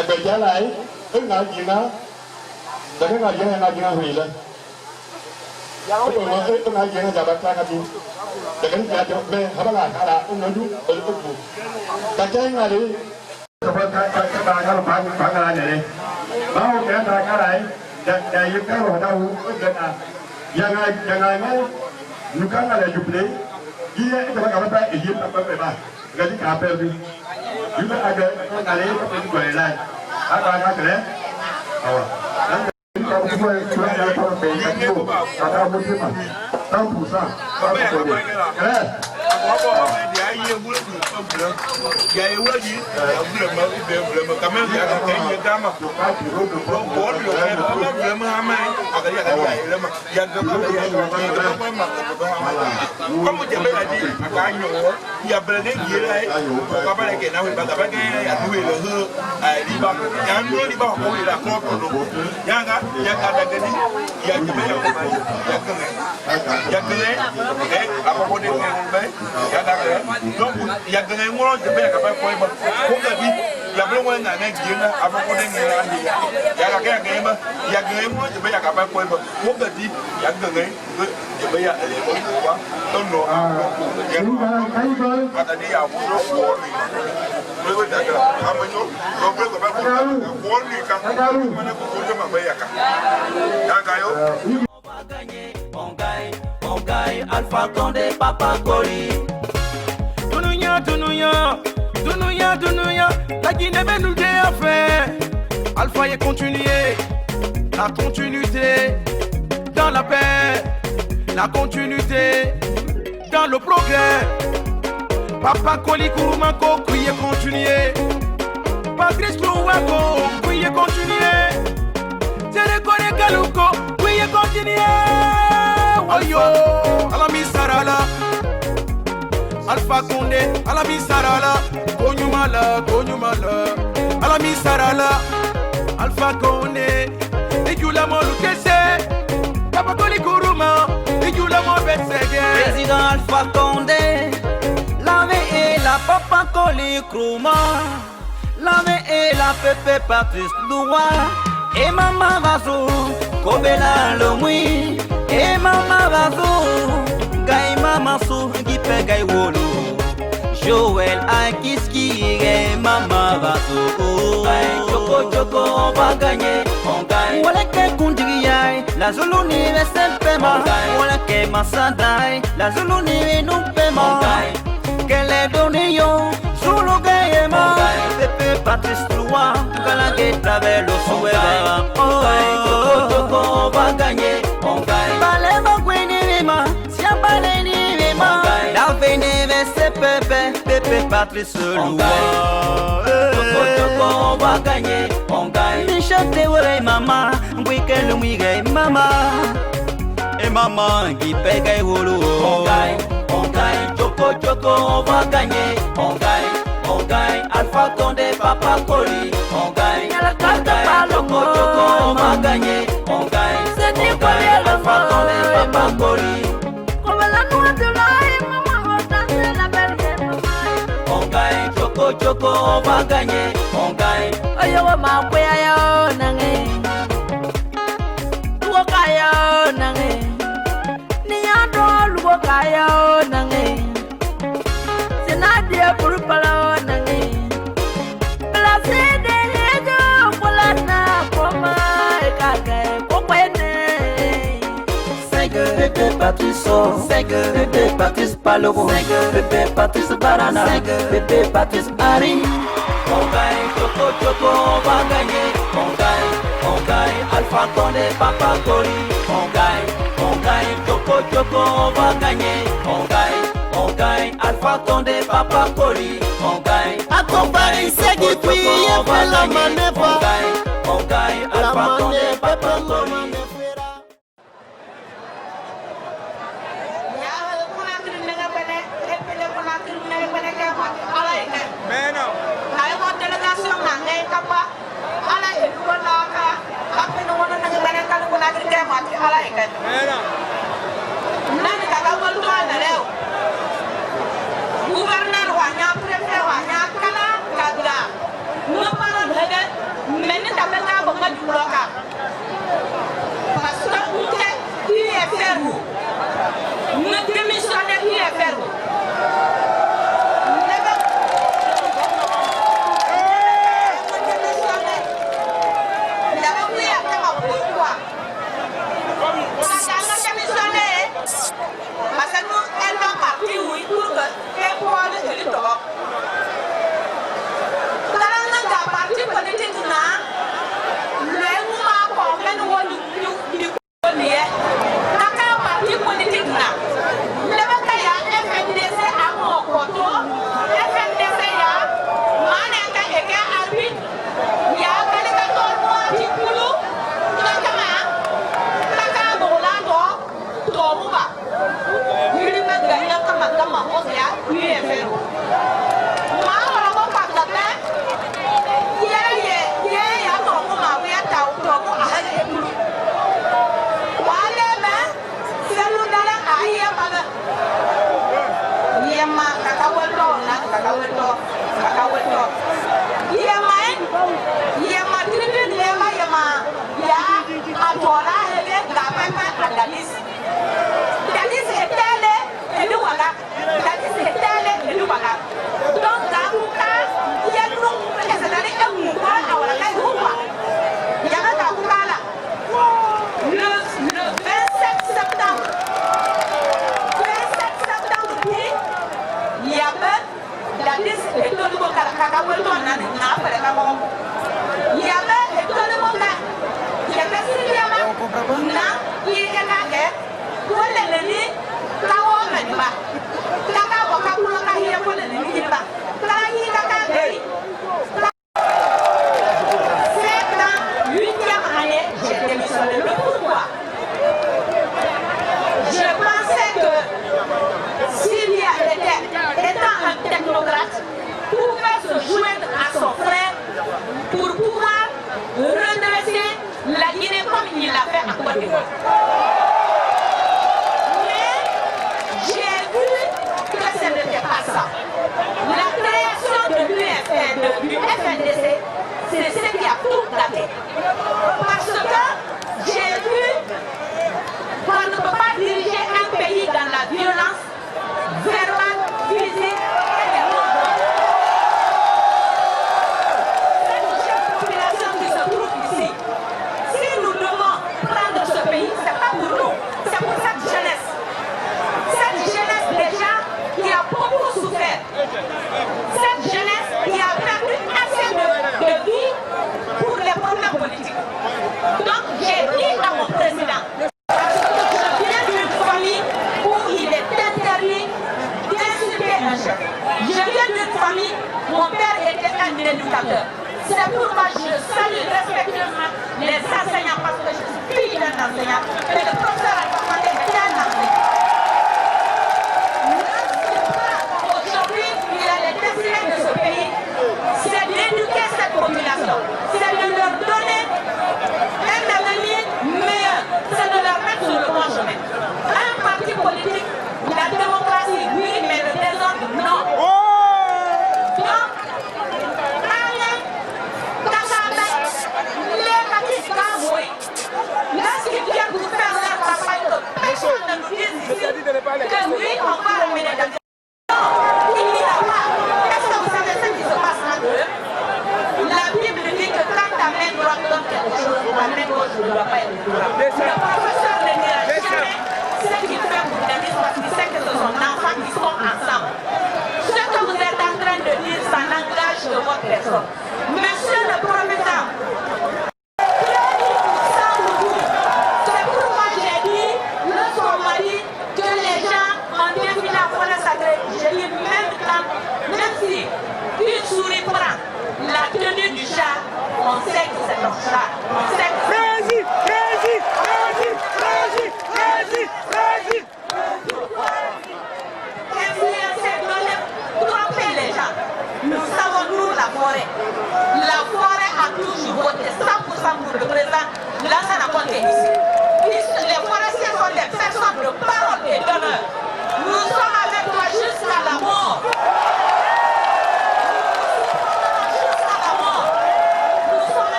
[SPEAKER 6] yang berjalan, enggak gina. Jangan ngaji hui lah. Apa orang itu ngaji jabat lagi. Jangan ngaji apa lah kalau ngaju berkubu. Kakek ngaji. Sebab kalau pangalan ni, mau kita kalau dah yang kalau tahu kita jangan nukan ada juble. Dia itu kalau apa izin apa apa. Gaji kapel tu. Juga ada kali apa itu boleh. Apa kali? Awak. Kalau semua sudah ada kalau pengen tu, ada mesti mah. Tahu pusat, tahu boleh. Kerana
[SPEAKER 4] apa dia ia buat tu, bulan. Dia ia lagi, bulan. Kami dia akan kaya drama. Buat dia bulan ramai. Agak dia lama. Yang drama mah. Kamu jangan lagi agak nyor. Dia berani gila. Kau boleh kena hui, kau boleh kena hui lahu. Di bawah, yang dulu di bawah kau tidak kau perlu. Yang ada gini, yang kena, yang kena, apa pun dia kena baik. Yang ada kena, yang kena mula jepit apa kau ibu. Kau jadi, yang belum kena nak gina, apa pun dia kena andi. Yang kena mula jepit apa kau ibu. Kau jadi, yang kena,
[SPEAKER 2] On gagne, Alpha Condé, Papa Koli. Dunouya, la Guinée veut nous déaffaire. Alpha est continué, la continuité dans la paix, la continuité dans le progrès. Papa Koli Kouroumanko, qui est continué. Patrice Louako, qui est continué. Télécone Galouko, qui est continué. Wayo, Alami Sarala. Alpha Condé, Alami Sarala. Konyumala, Alami Sarala. Alpha Condé, et you la molu kese. Papa Koli Kourouma, et you la molu besege. Président Alpha Condé, la et la Papa Koli Kourouma. La et la Pepe Patrice Loua. Et Mama Vazo, Kobela Lomui. Et Mama Vazo, Gai Mama Sou, Gipe Gai Wolo. Joël Akiski et Mama Vazo. Choco, on va gagner, on gagne. Voilà que Kundriaï, la Zulu universelle paiement. Voilà que Massadai, la Zulu universelle nous paiement. Quelle est donnée, Zulu gagnement. Pepe Patrice Loua, Galangue travers le souhait. Choco, on va gagner, on gagne. Balema Gwenirima, Siabalenirima. La Vénéve, c'est Pepe Patrice Loua. On va gagner, on gagne. Michel Théoré, maman, week-end, week-end, maman. Et maman, qui paye Wolo. On gagne, Choco, on va gagner, on gagne. Alpha Condé, Papa Koli, on gagne. Choco, on va gagner, on gagne. Alpha Condé, Papa Koli. Comme la noix de l'ail, maman, on danse la belle maman. On gagne, Choco, on va gagner, on gagne. Oyo ma kwaya nange, luo kaya nange, niado luo kaya nange, senadia purpala nange, place de hejo polana koma ekake kokwene. Pepe Patrice, Pepe Patrice Paloro, Pepe Patrice Barana, Pepe Patrice Ari. On gagne, Choco, on va gagner, on gagne, Alpha Condé, Papa Koli, on gagne, Choco, on va gagner, on gagne, Alpha Condé, Papa Koli, on gagne, accompagne ceux qui prient et fait la manœuvre, on gagne, Alpha Condé, Papa Koli.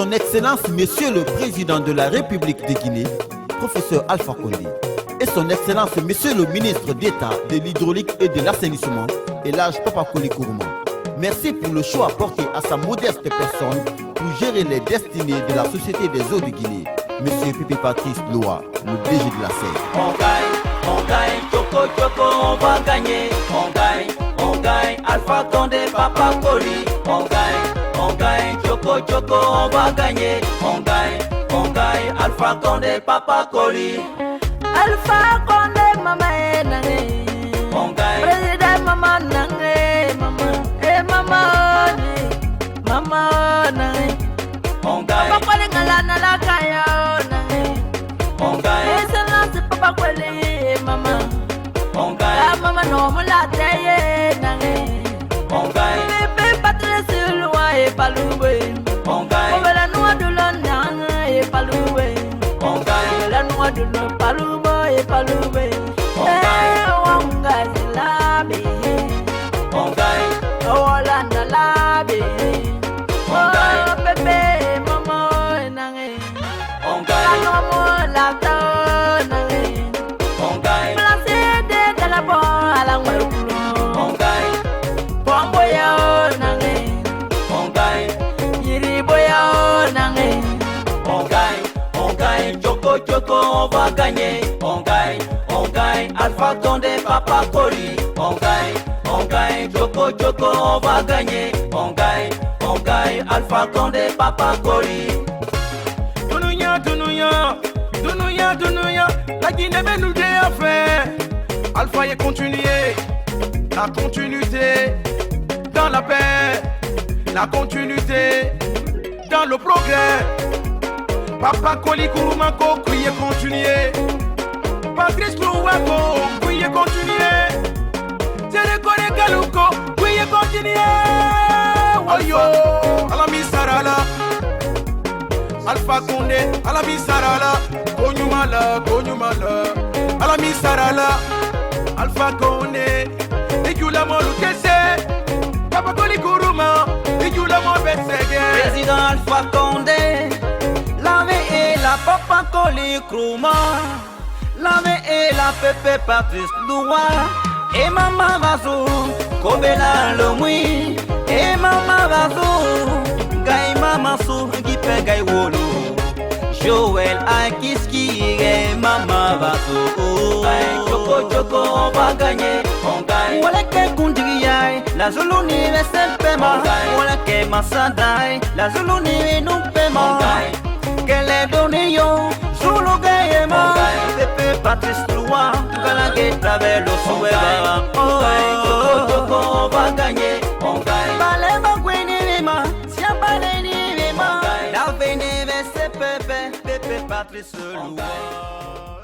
[SPEAKER 1] son Excellence Monsieur le Président de la République de Guinée, professeur Alpha Condé, et son Excellence Monsieur le Ministre d'État de l'Hydraulique et de l'Assainissement, Elhadji Papa Koli Kourouma. Merci pour le choix apporté à sa modeste personne pour gérer les destinées de la Société des eaux de Guinée, Monsieur Pipi Patrice Loa, le DG de la SEC.
[SPEAKER 2] On gagne, Choco Choco, on va gagner. On gagne, Alpha Condé, Papa Koli. On gagne, Choco Choco, on va gagner. On gagne, Alpha Condé, Papa Koli.
[SPEAKER 3] Alpha Condé, mama nangé.
[SPEAKER 2] On gagne,
[SPEAKER 3] président mama nangé, mama nangé.
[SPEAKER 2] On gagne,
[SPEAKER 3] Papa Koli ngala la kaya nangé.
[SPEAKER 2] on gagne,
[SPEAKER 3] Excellence Papa Koli, mama.
[SPEAKER 2] on gagne,
[SPEAKER 3] Mama no mula teye nangé.
[SPEAKER 2] on gagne,
[SPEAKER 3] Bébé Patrice Loa et Paloué.
[SPEAKER 2] on gagne,
[SPEAKER 3] On veut la noix de l'on et Paloué.
[SPEAKER 2] on gagne,
[SPEAKER 3] La noix de l'on Paloué et Paloué. On gagne la bé.
[SPEAKER 2] on gagne,
[SPEAKER 3] Oh la na la bé.
[SPEAKER 2] on gagne,
[SPEAKER 3] Oh bébé maman nangé.
[SPEAKER 2] on
[SPEAKER 3] La
[SPEAKER 2] gagne,
[SPEAKER 3] noix la ta nangé.
[SPEAKER 2] on gagne,
[SPEAKER 3] Placé de la bonne à la mouille.
[SPEAKER 2] on gagne,
[SPEAKER 3] Pomboya nangé.
[SPEAKER 2] on gagne,
[SPEAKER 3] Yiri boya nangé.
[SPEAKER 2] on gagne, Choco Choco, on va gagner. On gagne, Alpha Condé, Papa Koli. On gagne, Choco Choco, on va gagner. On gagne, Alpha Condé, Papa Koli.
[SPEAKER 11] Dunouya, la Guinée veut nous faire. Alpha est continué, la continuité dans la paix, la continuité dans le progrès. Papa Koli Kourouma ko crier continuer. Patrice Louako crier continuer. Tere Kone Kaluko crier continuer. Oyo, Alami Sarala. Alpha Condé, Alami Sarala. Konyumala. Alami Sarala. Alpha Condé. Ejula Molu Kese. Papa Koli Kourouma. Ejula Molu Besege.
[SPEAKER 2] Président Alpha Condé. Lave et la Papa Koli Kourouma. Lave et la Pepe Patrice Loa. Et Mama Vazo. Kobela Lomui. Et Mama Vazo. Gai Mama Sou. Gipe Gai Wolo. Joël Akiski. Et Mama Vazo. Choco Choco, on va gagner. On gagne. Waleke Kundriai. La Zulu universelle paiement. Waleke Massadai. La Zulu universelle paiement. Qu'elle est donnée yo, sous le gaïement. Pepe Patrice Loa, Galagé travers le souhait. On va gagner, on gagne. Balema Gwenima, Sia Balenima. La Vénévé c'est Pepe Patrice Loa.